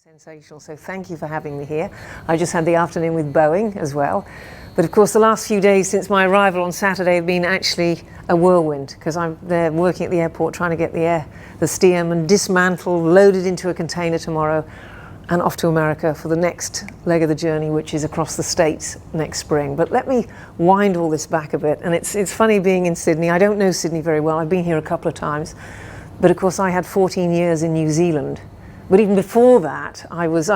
Sensational, so thank you for having me here. I just had the afternoon with Boeing as well. But of course the last few days since my arrival on Saturday have been actually a whirlwind, because I'm there working at the airport trying to get the Stearman dismantled, loaded into a container tomorrow and off to America for the next leg of the journey, which is across the States next spring. But let me wind all this back a bit. And it's funny being in Sydney. I don't know Sydney very well. I've been here a couple of times. But of course I had 14 years in New Zealand. But even before that, I was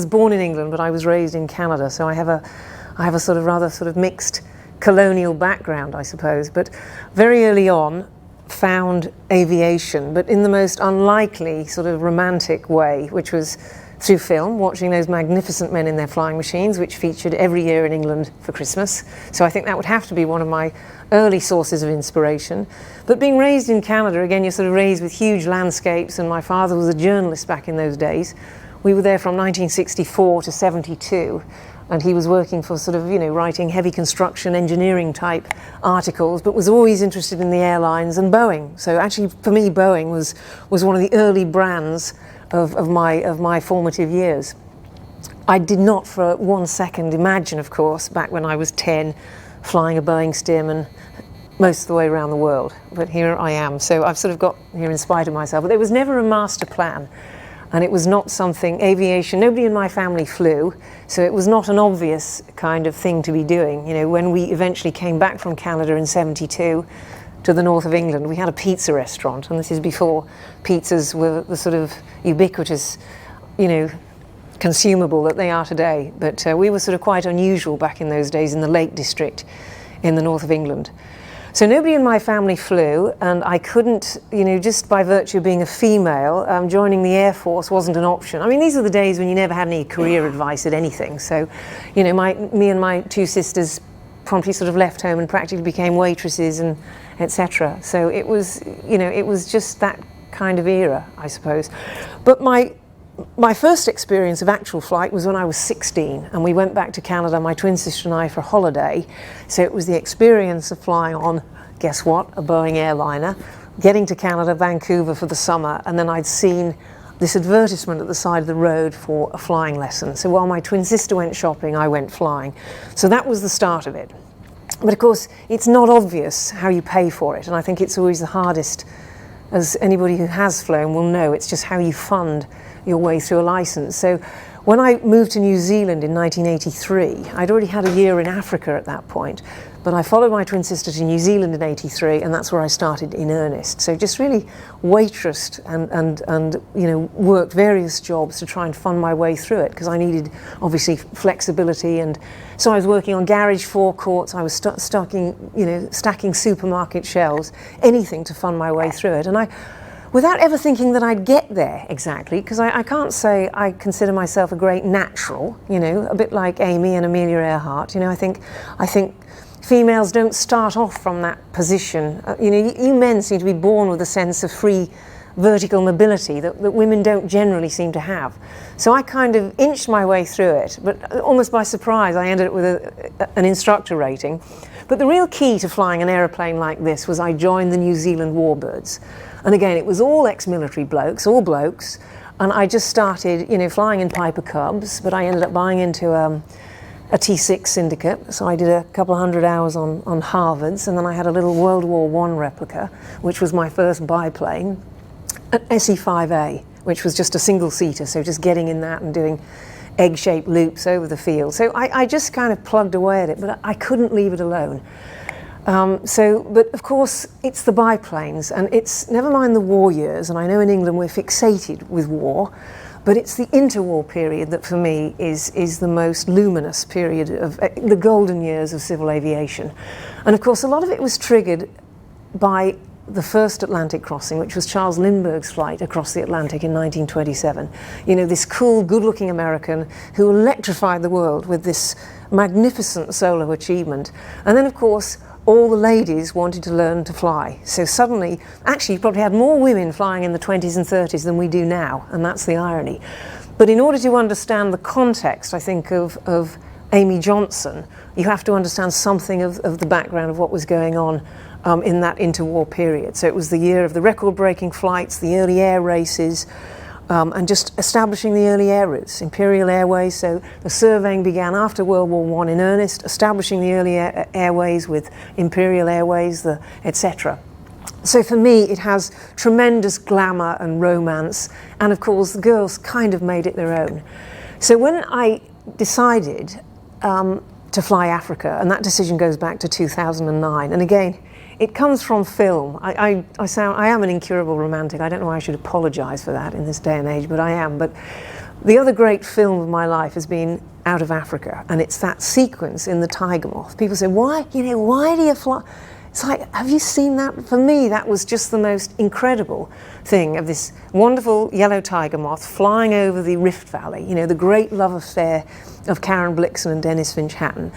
born in England, but I was raised in Canada. So I have a sort of rather sort of mixed colonial background, I suppose. But very early on, found aviation, but in the most unlikely sort of romantic way, which was through film, watching those magnificent men in their flying machines, which featured every year in England for Christmas. So I think that would have to be one of my early sources of inspiration. But being raised in Canada, again, you're sort of raised with huge landscapes, and my father was a journalist back in those days. We were there from 1964 to 72, and he was working for sort of, writing heavy construction engineering type articles, but was always interested in the airlines and Boeing. So actually, for me, Boeing was one of the early brands of my formative years. I did not for 1 second imagine, of course, back when I was 10, flying a Boeing Stearman most of the way around the world. But here I am. So I've sort of got here in spite of myself. But there was never a master plan. And it was not something, aviation, nobody in my family flew, so it was not an obvious kind of thing to be doing. When we eventually came back from Canada in 72 to the north of England, we had a pizza restaurant, and this is before pizzas were the sort of ubiquitous, consumable that they are today. But we were sort of quite unusual back in those days in the Lake District in the north of England. So nobody in my family flew, and I couldn't, just by virtue of being a female, joining the Air Force wasn't an option. I mean, these are the days when you never had any career advice at anything. So, me and my two sisters promptly sort of left home and practically became waitresses and etc. So it was, it was just that kind of era, I suppose. But my first experience of actual flight was when I was 16, and we went back to Canada, my twin sister and I, for a holiday. So it was the experience of flying on, guess what, a Boeing airliner, getting to Canada, Vancouver for the summer, and then I'd seen this advertisement at the side of the road for a flying lesson. So while my twin sister went shopping, I went flying. So that was the start of it. But of course, it's not obvious how you pay for it, and I think it's always the hardest, as anybody who has flown will know. It's just how you fund your way through a license. So when I moved to New Zealand in 1983, I'd already had a year in Africa at that point, but I followed my twin sister to New Zealand in 83, and that's where I started in earnest. So just really waitressed and worked various jobs to try and fund my way through it, because I needed obviously flexibility. And so I was working on garage forecourts, I was stacking supermarket shelves, anything to fund my way through it. And without ever thinking that I'd get there exactly, because I can't say I consider myself a great natural, a bit like Amy and Amelia Earhart. I think females don't start off from that position. You men seem to be born with a sense of free vertical mobility that women don't generally seem to have. So I kind of inched my way through it, but almost by surprise I ended up with an instructor rating. But the real key to flying an aeroplane like this was I joined the New Zealand Warbirds. And again, it was all ex-military blokes, all blokes, and I just started, flying in Piper Cubs, but I ended up buying into a T6 syndicate, so I did a couple of hundred hours on Harvards, and then I had a little World War I replica, which was my first biplane, an SE-5A, which was just a single-seater, so just getting in that and doing egg-shaped loops over the field. So I just kind of plugged away at it, but I couldn't leave it alone. But of course, it's the biplanes, and it's, never mind the war years, and I know in England we're fixated with war, but it's the interwar period that for me is the most luminous period of the golden years of civil aviation. And of course, a lot of it was triggered by the first Atlantic crossing, which was Charles Lindbergh's flight across the Atlantic in 1927. This cool, good-looking American who electrified the world with this magnificent solo achievement. And then, of course, all the ladies wanted to learn to fly. So suddenly, actually, you probably had more women flying in the 20s and 30s than we do now, and that's the irony. But in order to understand the context, I think, of Amy Johnson, you have to understand something of the background of what was going on in that interwar period. So it was the year of the record-breaking flights, the early air races, and just establishing the early air routes, Imperial Airways. So the surveying began after World War I in earnest, establishing the early airways with Imperial Airways, etc. So for me, it has tremendous glamour and romance, and of course the girls kind of made it their own. So when I decided to fly Africa, and that decision goes back to 2009, and again, it comes from film. I am an incurable romantic. I don't know why I should apologise for that in this day and age, but I am. But the other great film of my life has been Out of Africa, and it's that sequence in the tiger moth. People say, why do you fly? It's like, have you seen that? For me, that was just the most incredible thing, of this wonderful yellow tiger moth flying over the Rift Valley, you know, the great love affair of Karen Blixen and Dennis Finch Hatton.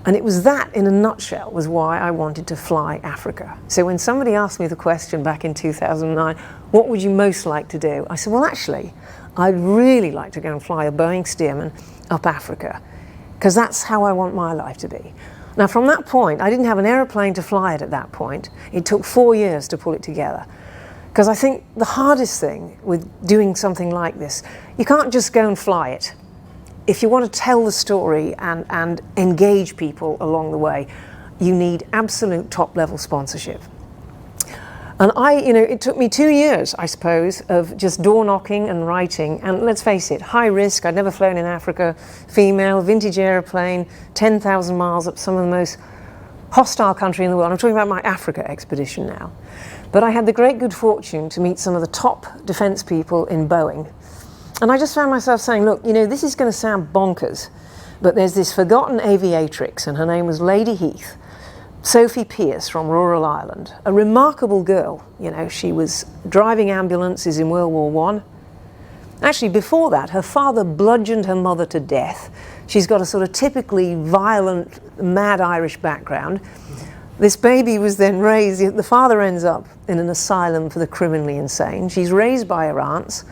And it was that, in a nutshell, was why I wanted to fly Africa. So when somebody asked me the question back in 2009, what would you most like to do? I said, well, actually, I'd really like to go and fly a Boeing Stearman up Africa, because that's how I want my life to be. Now, from that point, I didn't have an aeroplane to fly it at that point. It took 4 years to pull it together. Because I think the hardest thing with doing something like this, you can't just go and fly it. If you want to tell the story and engage people along the way, you need absolute top-level sponsorship. And it took me 2 years, I suppose, of just door knocking and writing. And let's face it, high risk. I'd never flown in Africa, female, vintage aeroplane, 10,000 miles up some of the most hostile country in the world. I'm talking about my Africa expedition now. But I had the great good fortune to meet some of the top defense people in Boeing. And I just found myself saying, look, this is going to sound bonkers, but there's this forgotten aviatrix, and her name was Lady Heath, Sophie Pierce from rural Ireland, a remarkable girl. She was driving ambulances in World War I. Actually, before that, her father bludgeoned her mother to death. She's got a sort of typically violent, mad Irish background. This baby was then raised, the father ends up in an asylum for the criminally insane. She's raised by her aunts,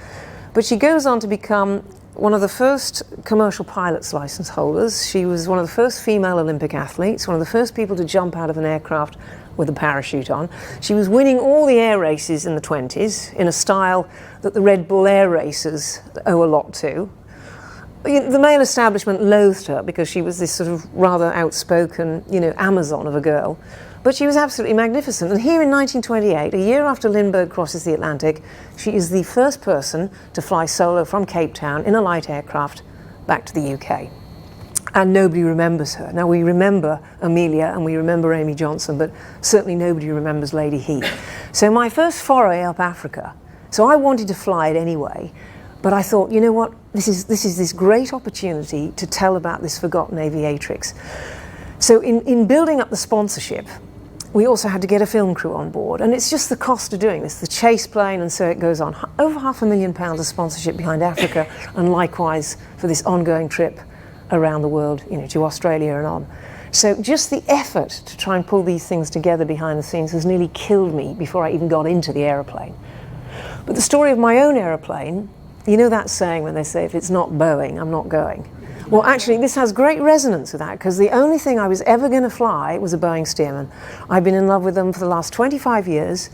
but she goes on to become one of the first commercial pilot's license holders. She was one of the first female Olympic athletes, one of the first people to jump out of an aircraft with a parachute on. She was winning all the air races in the 20s in a style that the Red Bull air racers owe a lot to. The male establishment loathed her because she was this sort of rather outspoken, Amazon of a girl. But she was absolutely magnificent. And here in 1928, a year after Lindbergh crosses the Atlantic, she is the first person to fly solo from Cape Town in a light aircraft back to the UK. And nobody remembers her. Now, we remember Amelia and we remember Amy Johnson, but certainly nobody remembers Lady Heath. So my first foray up Africa, so I wanted to fly it anyway, but I thought, you know what, this is this great opportunity to tell about this forgotten aviatrix. So in building up the sponsorship, we also had to get a film crew on board, and it's just the cost of doing this, the chase plane, and so it goes on. Over £500,000 of sponsorship behind Africa, and likewise for this ongoing trip around the world, to Australia and on. So just the effort to try and pull these things together behind the scenes has nearly killed me before I even got into the aeroplane. But the story of my own aeroplane, that saying when they say, if it's not Boeing, I'm not going. Well, actually, this has great resonance with that, because the only thing I was ever going to fly was a Boeing Stearman. I've been in love with them for the last 25 years.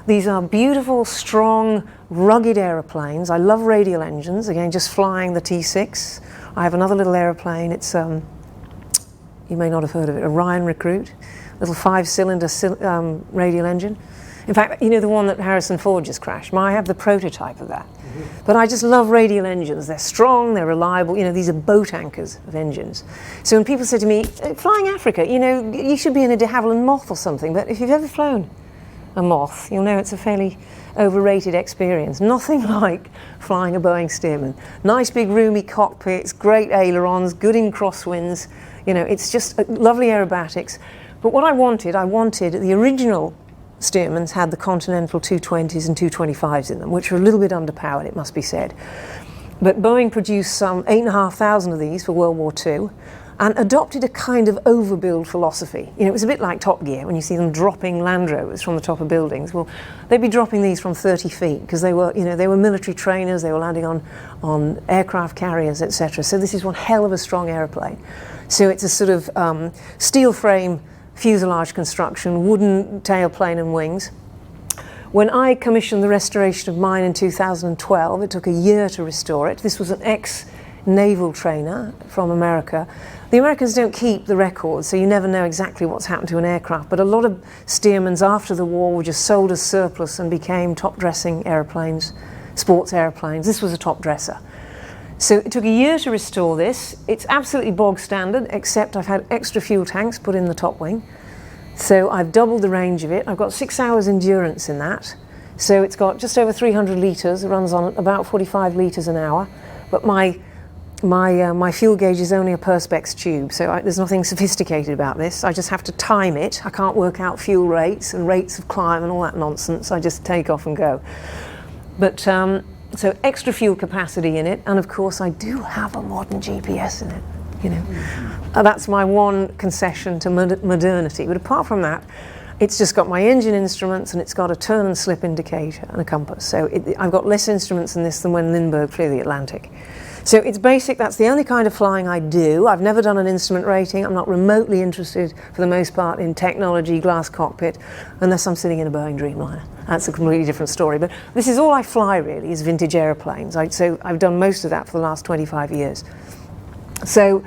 These are beautiful, strong, rugged aeroplanes. I love radial engines, again, just flying the T6. I have another little aeroplane. It's, you may not have heard of it, a Ryan Recruit, little 5-cylinder radial engine. In fact, the one that Harrison Ford just crashed, I have the prototype of that. But I just love radial engines. They're strong, they're reliable. These are boat anchors of engines. So when people say to me, flying Africa, you should be in a de Havilland Moth or something. But if you've ever flown a Moth, you'll know it's a fairly overrated experience. Nothing like flying a Boeing Stearman. Nice big roomy cockpits, great ailerons, good in crosswinds. It's just lovely aerobatics. But what I wanted the original Stearmans had the Continental 220s and 225s in them, which are a little bit underpowered, it must be said. But Boeing produced some 8,500 of these for World War II and adopted a kind of overbuild philosophy. It was a bit like Top Gear when you see them dropping Land Rovers from the top of buildings. Well, they'd be dropping these from 30 feet because they were military trainers, they were landing on aircraft carriers, etc. So this is one hell of a strong airplane. So it's a sort of steel frame fuselage construction, wooden tailplane and wings. When I commissioned the restoration of mine in 2012, it took a year to restore it. This was an ex-naval trainer from America. The Americans don't keep the records, so you never know exactly what's happened to an aircraft, but a lot of Stearmans after the war were just sold as surplus and became top-dressing airplanes, sports airplanes. This was a top-dresser. So it took a year to restore this. It's absolutely bog standard, except I've had extra fuel tanks put in the top wing. So I've doubled the range of it. I've got 6 hours endurance in that. So it's got just over 300 litres. It runs on about 45 litres an hour. But my fuel gauge is only a Perspex tube, so there's nothing sophisticated about this. I just have to time it. I can't work out fuel rates and rates of climb and all that nonsense. I just take off and go. But so extra fuel capacity in it, and of course I do have a modern GPS in it. You know, that's my one concession to modernity. But apart from that, it's just got my engine instruments, and it's got a turn and slip indicator and a compass. So I've got less instruments in this than when Lindbergh flew the Atlantic. So it's basic. That's the only kind of flying I do. I've never done an instrument rating. I'm not remotely interested, for the most part, in technology, glass cockpit, unless I'm sitting in a Boeing Dreamliner. That's a completely different story. But this is all I fly, really, is vintage airplanes. So I've done most of that for the last 25 years. So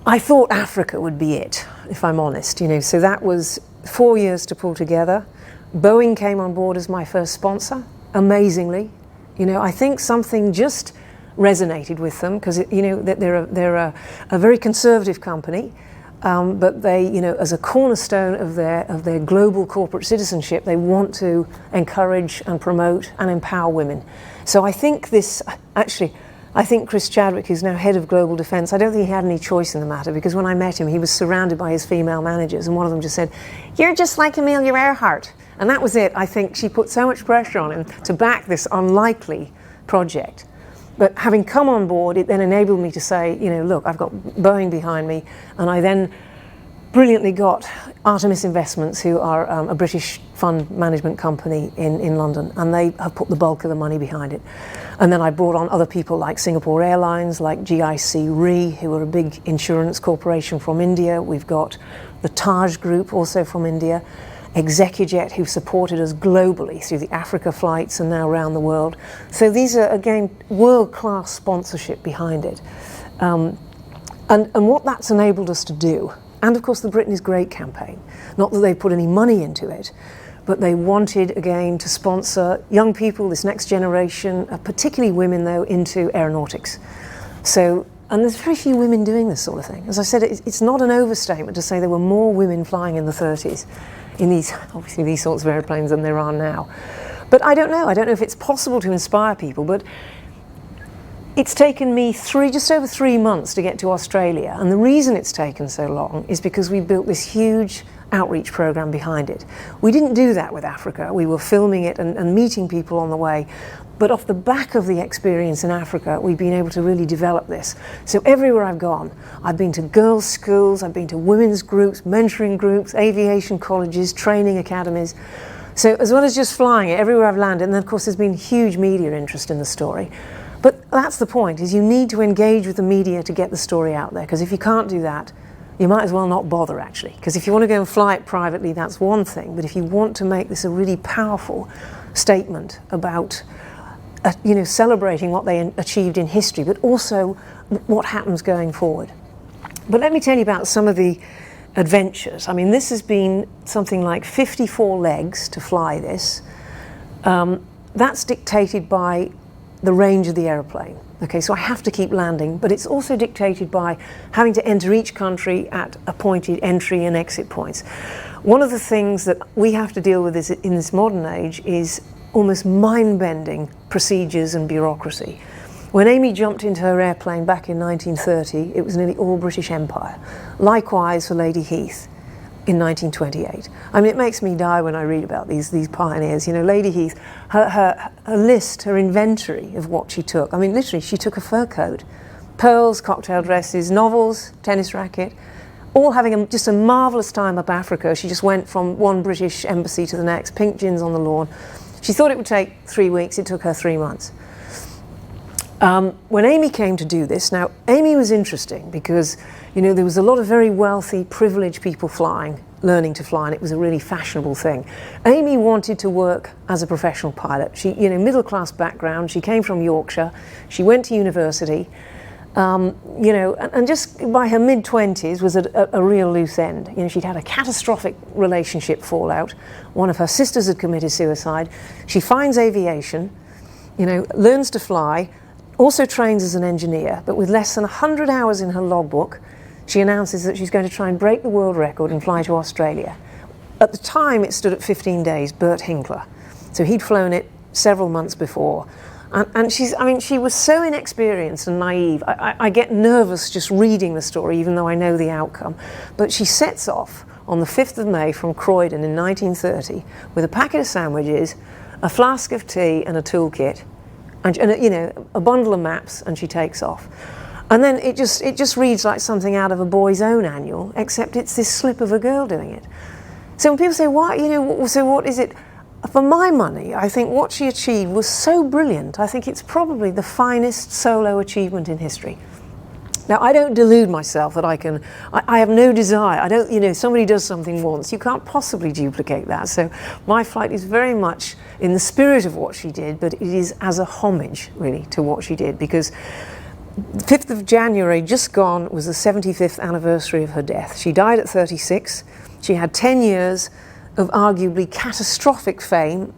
I thought Africa would be it, if I'm honest. You know, so that was 4 years to pull together. Boeing came on board as my first sponsor, amazingly. You know, I think something just resonated with them, because you know that they're a very conservative company, but they, you know, as a cornerstone of their global corporate citizenship, they want to encourage and promote and empower women. So I think I think Chris Chadwick, who's now head of global defence, I don't think he had any choice in the matter, because when I met him, he was surrounded by his female managers, and one of them just said, "You're just like Amelia Earhart." And that was it. I think she put so much pressure on him to back this unlikely project. But having come on board, it then enabled me to say, you know, look, I've got Boeing behind me, and I then brilliantly got Artemis Investments, who are a British fund management company in London, and they have put the bulk of the money behind it. And then I brought on other people like Singapore Airlines, like GIC Re, who are a big insurance corporation from India. We've got the Taj Group, also from India. ExecuJet, who supported us globally through the Africa flights and now around the world. So these are, again, world-class sponsorship behind it. And what that's enabled us to do, and of course the Britain is Great campaign, not that they put any money into it, but they wanted, again, to sponsor young people, this next generation, particularly women, though, into aeronautics. So, and there's very few women doing this sort of thing. As I said, it's not an overstatement to say there were more women flying in the 30s in obviously these sorts of airplanes than there are now. But I don't know if it's possible to inspire people, but it's taken me just over 3 months to get to Australia, and the reason it's taken so long is because we built this huge outreach program behind it. We didn't do that with Africa. We were filming it and meeting people on the way, but off the back of the experience in Africa, we've been able to really develop this. So everywhere I've gone, I've been to girls' schools, I've been to women's groups, mentoring groups, aviation colleges, training academies. So as well as just flying it, everywhere I've landed, and then of course there's been huge media interest in the story. But that's the point, is you need to engage with the media to get the story out there, because if you can't do that, you might as well not bother, actually. Because if you want to go and fly it privately, that's one thing, but if you want to make this a really powerful statement about you know, celebrating what they achieved in history, but also what happens going forward. But let me tell you about some of the adventures. I mean, this has been something like 54 legs to fly this. That's dictated by the range of the aeroplane. Okay, so I have to keep landing, but it's also dictated by having to enter each country at appointed entry and exit points. One of the things that we have to deal with in this modern age is almost mind-bending procedures and bureaucracy. When Amy jumped into her airplane back in 1930, it was nearly all British Empire. Likewise for Lady Heath in 1928. I mean, it makes me die when I read about these pioneers. You know, Lady Heath, her list, her inventory of what she took. I mean, literally, she took a fur coat, pearls, cocktail dresses, novels, tennis racket, all having just a marvellous time up Africa. She just went from one British embassy to the next, pink gins on the lawn. She thought it would take 3 weeks, it took her 3 months. When Amy came to do this, now Amy was interesting because, you know, there was a lot of very wealthy, privileged people flying, learning to fly, and it was a really fashionable thing. Amy wanted to work as a professional pilot. She, middle-class background. She came from Yorkshire. She went to university. And just by her mid-20s was a real loose end. She'd had a catastrophic relationship fallout. One of her sisters had committed suicide. She finds aviation, learns to fly, also trains as an engineer, but with less than 100 hours in her logbook, she announces that she's going to try and break the world record and fly to Australia. At the time, it stood at 15 days, Bert Hinkler. So he'd flown it several months before. And she was so inexperienced and naive. I get nervous just reading the story, even though I know the outcome. But she sets off on the 5th of May from Croydon in 1930 with a packet of sandwiches, a flask of tea and a toolkit, and a bundle of maps, and she takes off. And then it just reads like something out of a boy's own annual, except it's this slip of a girl doing it. So when people say, why, so what is it? For my money, I think what she achieved was so brilliant. I think it's probably the finest solo achievement in history. Now, I don't delude myself that I have no desire. Somebody does something once, you can't possibly duplicate that. So my flight is very much in the spirit of what she did, but it is as a homage, really, to what she did, because 5th of January, just gone, was the 75th anniversary of her death. She died at 36. She had 10 years of arguably catastrophic fame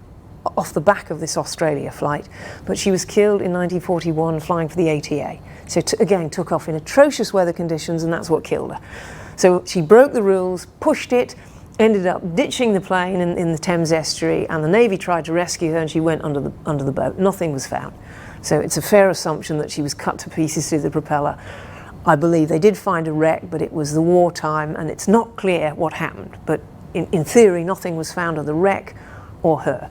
off the back of this Australia flight, but she was killed in 1941 flying for the ATA. So again, took off in atrocious weather conditions, and that's what killed her. So she broke the rules, pushed it, ended up ditching the plane in the Thames estuary, and the Navy tried to rescue her, and she went under the boat. Nothing was found. So it's a fair assumption that she was cut to pieces through the propeller. I believe they did find a wreck, but it was the wartime, and it's not clear what happened. But in theory, nothing was found of the wreck or her.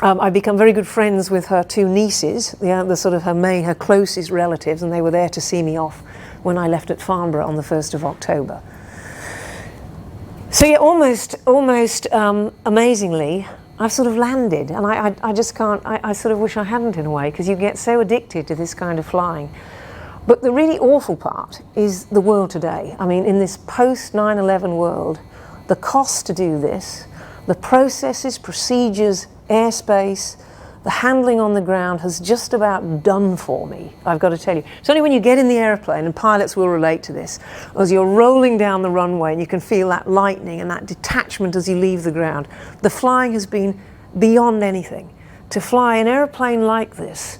I've become very good friends with her two nieces, the sort of her closest relatives, and they were there to see me off when I left at Farnborough on the 1st of October. So yeah, almost amazingly, I've sort of landed, and I just can't, I sort of wish I hadn't in a way, because you get so addicted to this kind of flying. But the really awful part is the world today. I mean, in this post-9/11 world, the cost to do this, the processes, procedures, airspace, the handling on the ground has just about done for me, I've got to tell you. It's only when you get in the airplane, and pilots will relate to this, as you're rolling down the runway and you can feel that lightning and that detachment as you leave the ground. The flying has been beyond anything. To fly an airplane like this,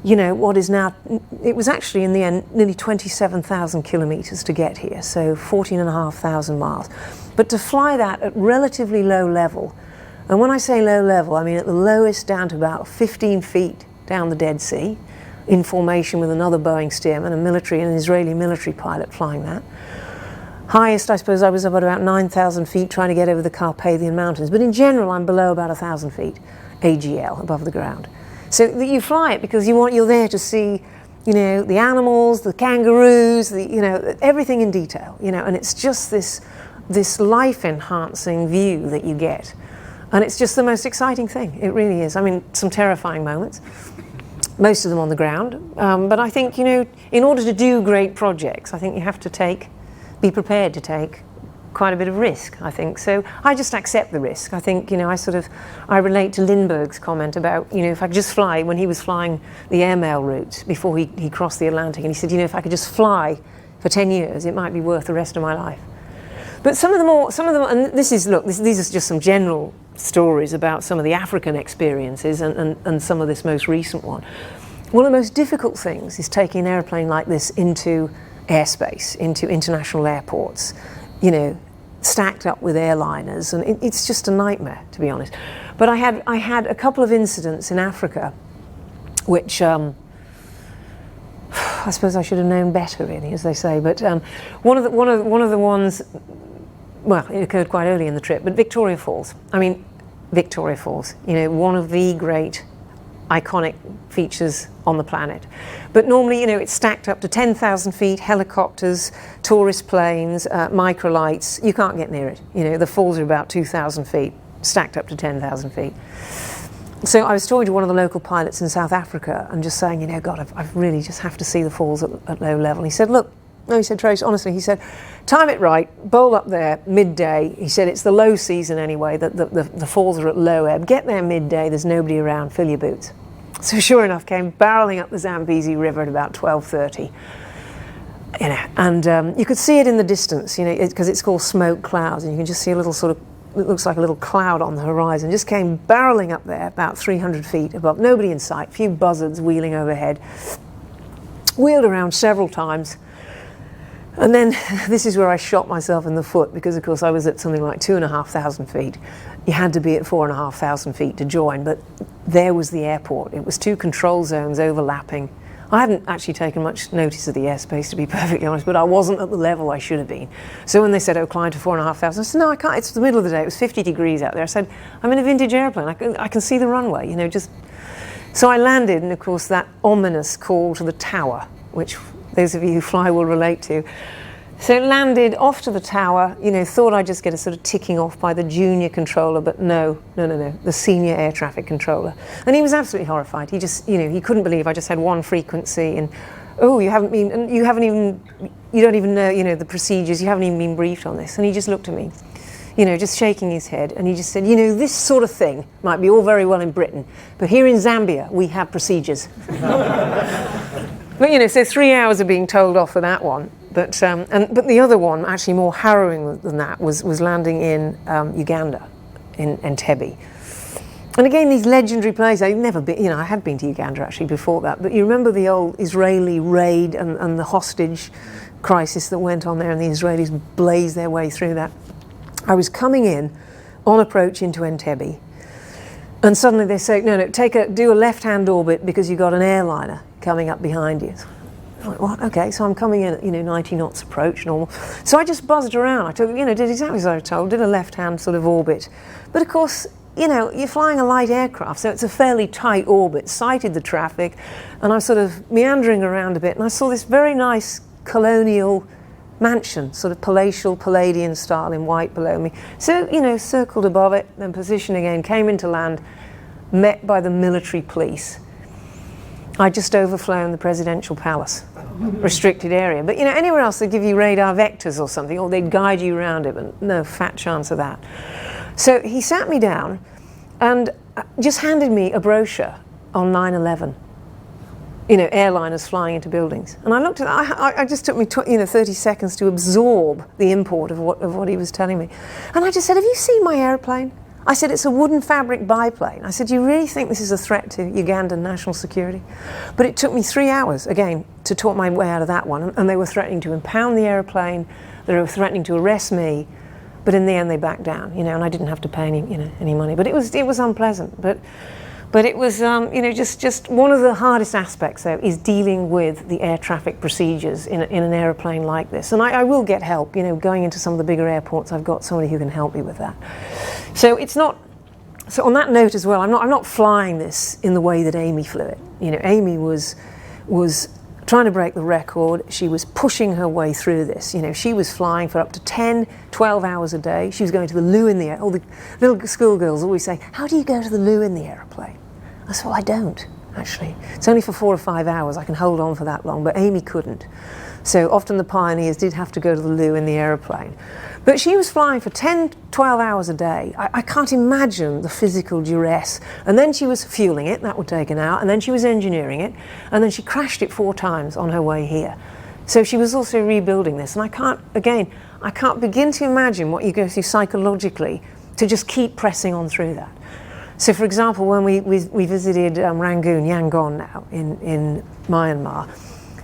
what is now, it was actually in the end nearly 27,000 kilometers to get here, so 14,500 miles. But to fly that at relatively low level, and when I say low level, I mean at the lowest down to about 15 feet down the Dead Sea, in formation with another Boeing steerman, an Israeli military pilot flying that. Highest, I suppose, I was up at about 9,000 feet trying to get over the Carpathian Mountains, but in general I'm below about 1,000 feet, AGL, above the ground. So you fly it because you're there to see, the animals, the kangaroos, everything in detail, and it's just this life-enhancing view that you get. And it's just the most exciting thing. It really is. I mean, some terrifying moments, most of them on the ground. But I think, in order to do great projects, I think you have to be prepared to take quite a bit of risk, I think. So I just accept the risk. I think, I relate to Lindbergh's comment about, if I could just fly, when he was flying the airmail route before he crossed the Atlantic, and he said, if I could just fly for 10 years, it might be worth the rest of my life. But some of them, and these are just some general stories about some of the African experiences and some of this most recent one. One of the most difficult things is taking an airplane like this into airspace, into international airports, stacked up with airliners, and it's just a nightmare, to be honest. But I had a couple of incidents in Africa, which I suppose I should have known better, really, as they say. But one of the ones, well, it occurred quite early in the trip, but Victoria Falls. I mean, Victoria Falls, one of the great iconic features on the planet. But normally, it's stacked up to 10,000 feet, helicopters, tourist planes, microlights. You can't get near it. The falls are about 2,000 feet, stacked up to 10,000 feet. So I was talking to one of the local pilots in South Africa and just saying, God, I really just have to see the falls at low level. He said, look, No, he said, Trace, honestly, he said, time it right, bowl up there midday. He said, it's the low season anyway, the falls are at low ebb. Get there midday, there's nobody around, fill your boots. So sure enough, came barreling up the Zambezi River at about 12:30. You know, and you could see it in the distance, you know, because it's called smoke clouds, and you can just see a little sort of, it looks like a little cloud on the horizon. Just came barreling up there, about 300 feet above, nobody in sight, few buzzards wheeling overhead. Wheeled around several times, and then this is where I shot myself in the foot, because of course I was at something like 2,500 feet. You had to be at 4,500 feet to join, but there was the airport. It was two control zones overlapping. I hadn't actually taken much notice of the airspace, to be perfectly honest, but I wasn't at the level I should have been. So when they said, oh, climb to 4,500, I said, no, I can't. It's the middle of the day. It was 50 degrees out there. I said, I'm in a vintage airplane. I can see the runway, you know, just. So I landed, and of course that ominous call to the tower, which those of you who fly will relate to. So landed off to the tower, you know, thought I'd just get a sort of ticking off by the junior controller, but no, the senior air traffic controller. And he was absolutely horrified. He just, you know, he couldn't believe I just had one frequency, and oh, you don't even know, you know, the procedures, you haven't even been briefed on this. And he just looked at me, you know, just shaking his head, and he just said, you know, this sort of thing might be all very well in Britain, but here in Zambia, we have procedures. But, you know, so 3 hours of being told off for that one. But the other one, actually more harrowing than that, was landing in Uganda, in Entebbe. And again, these legendary places, I've never been, you know, I had been to Uganda actually before that, but you remember the old Israeli raid and the hostage crisis that went on there, and the Israelis blazed their way through that. I was coming in on approach into Entebbe, and suddenly they say, no, do a left-hand orbit because you've got an airliner coming up behind you. I'm like, what? Okay, so I'm coming in at, you know, 90 knots approach, normal. So I just buzzed around. I took, you know, did exactly as I was told, did a left-hand sort of orbit. But of course, you know, you're flying a light aircraft, so it's a fairly tight orbit, sighted the traffic, and I was sort of meandering around a bit, and I saw this very nice colonial mansion, sort of palatial, Palladian style in white below me. So, you know, circled above it, then position again, came into land, met by the military police. I'd just overflown the presidential palace, restricted area. But, you know, anywhere else they'd give you radar vectors or something, or they'd guide you around it, but no fat chance of that. So he sat me down and just handed me a brochure on 9/11. You know, airliners flying into buildings. And I looked at it, I just took me 30 seconds to absorb the import of what he was telling me. And I just said, have you seen my airplane? I said, it's a wooden fabric biplane. I said, do you really think this is a threat to Ugandan national security? But it took me 3 hours, again, to talk my way out of that one. And they were threatening to impound the airplane. They were threatening to arrest me. But in the end, they backed down, you know, and I didn't have to pay any money. But it was unpleasant. But it was, you know, just one of the hardest aspects, though, is dealing with the air traffic procedures in an aeroplane like this. And I will get help, you know, going into some of the bigger airports. I've got somebody who can help me with that. So it's not. So on that note as well, I'm not flying this in the way that Amy flew it. You know, Amy was trying to break the record. She was pushing her way through this. You know, she was flying for up to 10, 12 hours a day. She was going to the loo in the air. All the little schoolgirls always say, how do you go to the loo in the aeroplane? I said, well, I don't, actually. It's only for 4 or 5 hours. I can hold on for that long, but Amy couldn't. So often the pioneers did have to go to the loo in the aeroplane. But she was flying for 10, 12 hours a day. I can't imagine the physical duress. And then she was fueling it, that would take an hour, and then she was engineering it, and then she crashed it 4 times on her way here. So she was also rebuilding this. And I can't begin to imagine what you go through psychologically to just keep pressing on through that. So for example, when we visited Rangoon, Yangon now, in Myanmar,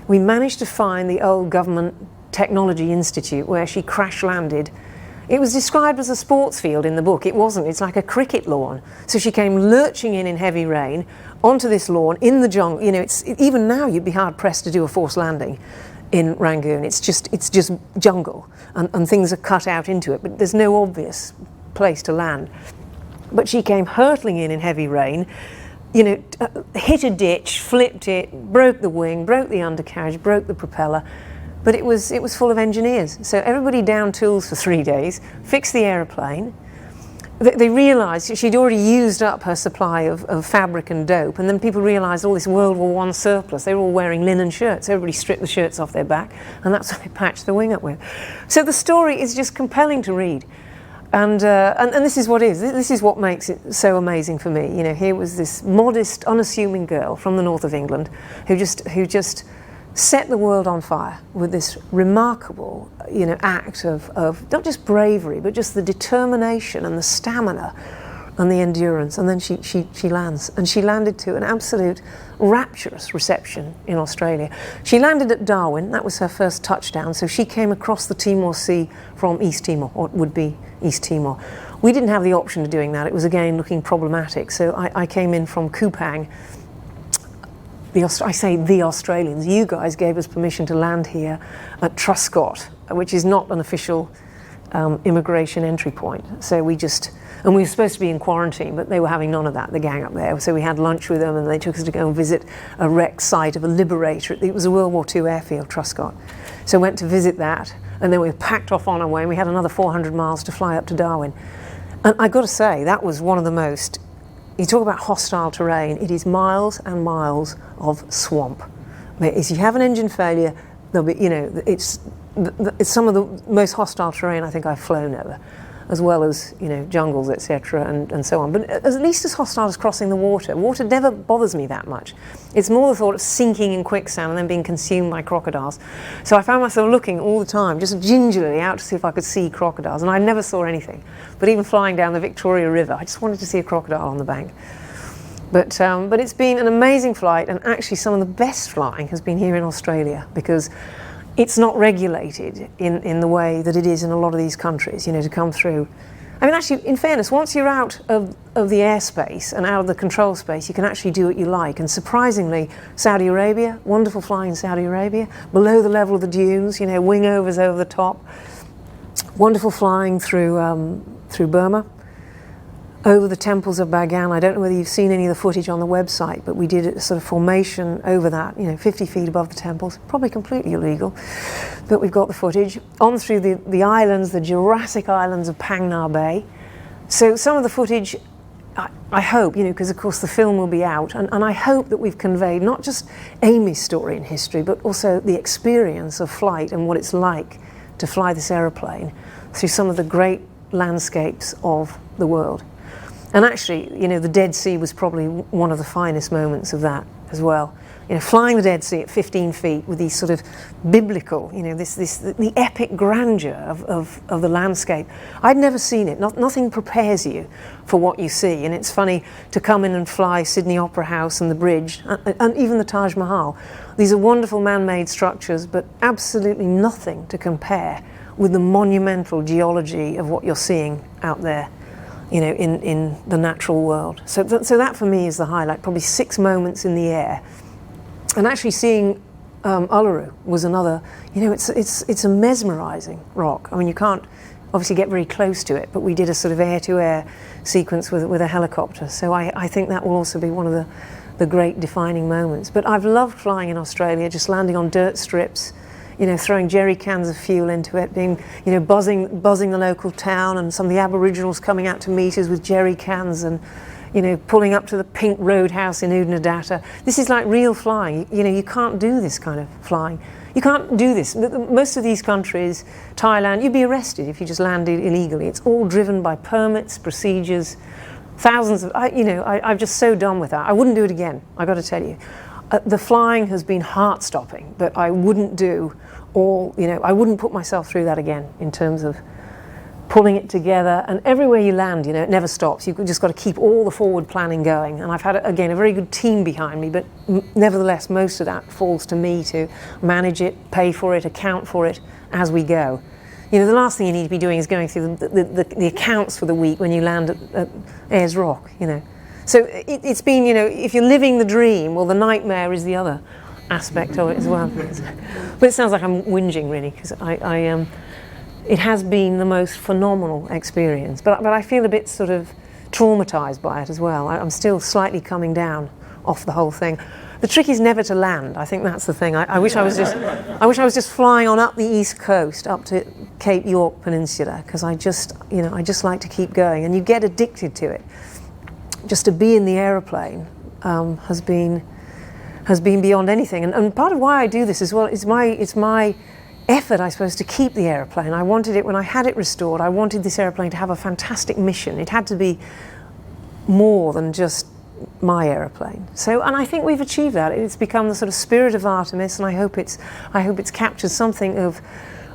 we managed to find the old government technology institute where she crash landed. It was described as a sports field in the book. It wasn't. It's like a cricket lawn. So she came lurching in heavy rain onto this lawn in the jungle. You know, even now you'd be hard pressed to do a forced landing in Rangoon. It's just jungle, and things are cut out into it, but there's no obvious place to land. But she came hurtling in heavy rain, you know, hit a ditch, flipped it, broke the wing, broke the undercarriage, broke the propeller. But it was full of engineers. So everybody down tools for 3 days, fixed the aeroplane, they realised she'd already used up her supply of fabric and dope, and then people realised all this World War I surplus. They were all wearing linen shirts. Everybody stripped the shirts off their back, and that's what they patched the wing up with. So the story is just compelling to read. And this is what makes it so amazing for me. You know, here was this modest, unassuming girl from the north of England who just set the world on fire with this remarkable, you know, act of not just bravery, but just the determination and the stamina and the endurance. And then she lands, and she landed to an absolute rapturous reception in Australia. She landed at Darwin. That was her first touchdown. So she came across the Timor Sea from East Timor, or it would be East Timor. We didn't have the option of doing that. It was again looking problematic. So I came in from Kupang. I say the Australians, you guys gave us permission to land here at Truscott, which is not an official immigration entry point. So we were supposed to be in quarantine, but they were having none of that, the gang up there. So we had lunch with them, and they took us to go and visit a wrecked site of a Liberator. It was a World War II airfield, Truscott. So went to visit that, and then we packed off on our way, and we had another 400 miles to fly up to Darwin. And I got to say, that was one of the most, you talk about hostile terrain, it is miles and miles of swamp. If you have an engine failure, there'll be, you know, it's some of the most hostile terrain I think I've flown over, as well as, you know, jungles, etc., and so on. But at least as hostile as crossing the water. Water never bothers me that much. It's more the thought of sinking in quicksand and then being consumed by crocodiles. So I found myself looking all the time, just gingerly out to see if I could see crocodiles, and I never saw anything. But even flying down the Victoria River, I just wanted to see a crocodile on the bank. But it's been an amazing flight, and actually some of the best flying has been here in Australia, because it's not regulated in the way that it is in a lot of these countries, you know, to come through. I mean, actually, in fairness, once you're out of the airspace and out of the control space, you can actually do what you like. And surprisingly, Saudi Arabia, wonderful flying in Saudi Arabia, below the level of the dunes, you know, wing overs over the top. Wonderful flying through Burma, over the temples of Bagan. I don't know whether you've seen any of the footage on the website, but we did a sort of formation over that, you know, 50 feet above the temples. Probably completely illegal, but we've got the footage. On through the islands, the Jurassic islands of Pangna Bay. So some of the footage, I hope, you know, because of course the film will be out, and I hope that we've conveyed not just Amy's story in history, but also the experience of flight and what it's like to fly this aeroplane through some of the great landscapes of the world. And actually, you know, the Dead Sea was probably one of the finest moments of that as well. You know, flying the Dead Sea at 15 feet with these sort of biblical, you know, the epic grandeur of the landscape. I'd never seen it. Nothing prepares you for what you see. And it's funny to come in and fly Sydney Opera House and the bridge, and even the Taj Mahal. These are wonderful man-made structures, but absolutely nothing to compare with the monumental geology of what you're seeing out there, you know, in the natural world. So that for me is the highlight, probably 6 moments in the air. And actually seeing Uluru was another, you know, it's a mesmerizing rock. I mean, you can't obviously get very close to it, but we did a sort of air-to-air sequence with a helicopter. So I think that will also be one of the great defining moments. But I've loved flying in Australia, just landing on dirt strips, you know, throwing jerry cans of fuel into it, being, you know, buzzing the local town, and some of the Aboriginals coming out to meet us with jerry cans, and, you know, pulling up to the pink roadhouse in Oodnadatta. This is like real flying. You know, you can't do this kind of flying. You can't do this. Most of these countries, Thailand, you'd be arrested if you just landed illegally. It's all driven by permits, procedures, thousands of, I'm just so done with that. I wouldn't do it again, I got to tell you. The flying has been heart-stopping, but I wouldn't do all, you know, I wouldn't put myself through that again in terms of pulling it together. And everywhere you land, you know, it never stops. You've just got to keep all the forward planning going. And I've had, again, a very good team behind me, but nevertheless, most of that falls to me to manage it, pay for it, account for it as we go. You know, the last thing you need to be doing is going through the accounts for the week when you land at Ayers Rock, you know. So it's been, you know, if you're living the dream, well, the nightmare is the other aspect of it as well. But it sounds like I'm whinging, really, because it has been the most phenomenal experience. But I feel a bit sort of traumatized by it as well. I'm still slightly coming down off the whole thing. The trick is never to land. I think that's the thing. I wish I was just flying on up the east coast, up to Cape York Peninsula, because I just like to keep going, and you get addicted to it. Just to be in the aeroplane has been beyond anything, and part of why I do this as well is it's my effort, I suppose, to keep the aeroplane. I wanted it, when I had it restored, I wanted this aeroplane to have a fantastic mission. It had to be more than just my aeroplane. So, and I think we've achieved that. It's become the sort of spirit of Artemis, and I hope it's captured something of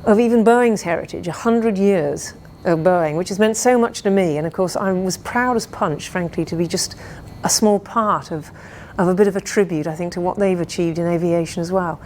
even Boeing's heritage, 100 years of Boeing, which has meant so much to me. And of course, I was proud as punch, frankly, to be just a small part of a bit of a tribute, I think, to what they've achieved in aviation as well.